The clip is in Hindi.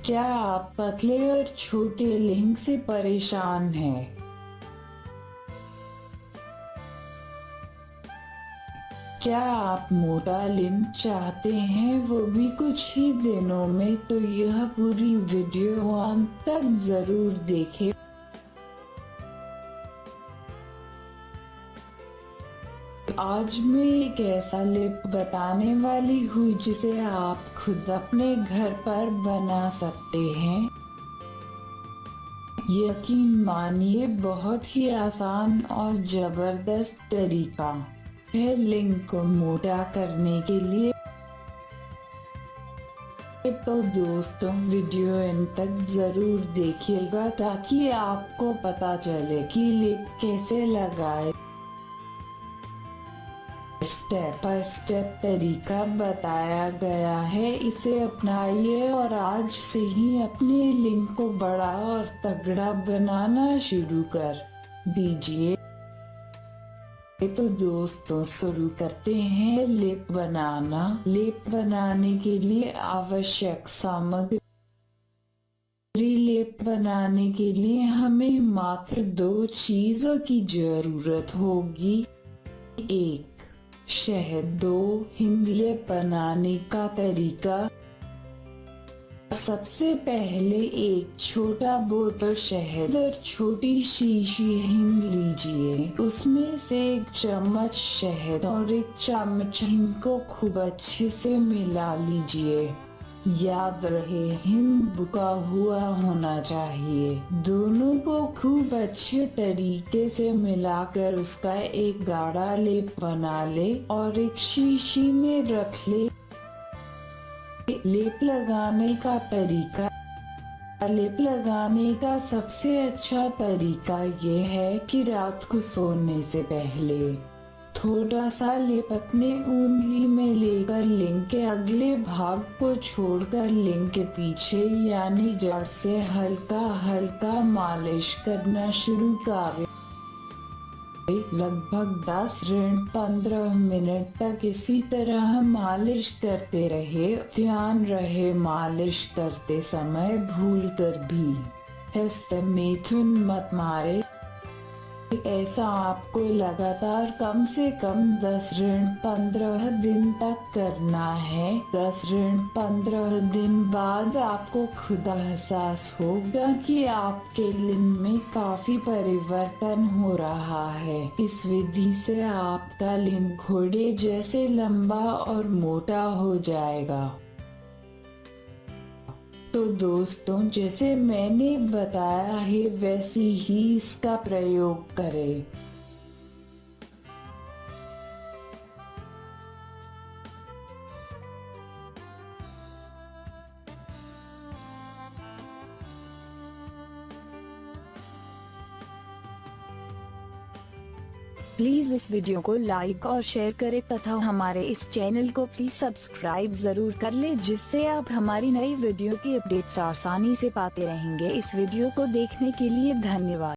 क्या आप पतले और छोटे लिंक से परेशान हैं? क्या आप मोटा लिंक चाहते हैं, वो भी कुछ ही दिनों में? तो यह पूरी वीडियो अंत तक जरूर देखें। आज मैं एक ऐसा लिप बताने वाली हूँ जिसे आप खुद अपने घर पर बना सकते हैं। यकीन मानिए, बहुत ही आसान और जबरदस्त तरीका है लिंक को मोटा करने के लिए। तो दोस्तों, वीडियो एंड तक जरूर देखिएगा ताकि आपको पता चले कि लिप कैसे लगाए। स्टेप बाय स्टेप तरीका बताया गया है, इसे अपनाइए और आज से ही अपने लिंक को बड़ा और तगड़ा बनाना शुरू कर दीजिए। तो दोस्तों, शुरू करते हैं लिप बनाना। लिप बनाने के लिए आवश्यक सामग्री। लिप बनाने के लिए हमें मात्र 2 चीजों की जरूरत होगी। 1 शहद, 2 हिंग। लिप बनाने का तरीका। सबसे पहले एक छोटा बोतल शहद और छोटी शीशी हिंग लीजिए। उसमें से 1 चम्मच शहद और 1 चम्मच हिंग को खूब अच्छे से मिला लीजिए। याद रहे, हिंग बुका हुआ होना चाहिए। दोनों को खूब अच्छे तरीके से मिलाकर उसका एक गाढ़ा लेप बना ले और एक शीशी में रख ले। लेप लगाने का तरीका। लेप लगाने का सबसे अच्छा तरीका ये है कि रात को सोने से पहले थोड़ा सा लेप अपने उंगली में लेकर लिंक के अगले भाग को छोड़कर लिंक के पीछे यानी जड़ से हल्का हल्का मालिश करना शुरू करें। लगभग 10 से 15 मिनट तक इसी तरह मालिश करते रहे। ध्यान रहे, मालिश करते समय भूलकर भी हस्तमैथुन मत मारे। ऐसा आपको लगातार कम से कम 10 से 15 दिन तक करना है। 10 से 15 दिन बाद आपको खुद एहसास होगा कि आपके लिंग में काफी परिवर्तन हो रहा है। इस विधि से आपका लिंग घोड़े जैसे लंबा और मोटा हो जाएगा। तो दोस्तों, जैसे मैंने बताया है वैसे ही इसका प्रयोग करें। प्लीज इस वीडियो को लाइक और शेयर करें तथा हमारे इस चैनल को प्लीज सब्सक्राइब जरूर कर ले, जिससे आप हमारी नई वीडियो की अपडेट्स आसानी से पाते रहेंगे। इस वीडियो को देखने के लिए धन्यवाद।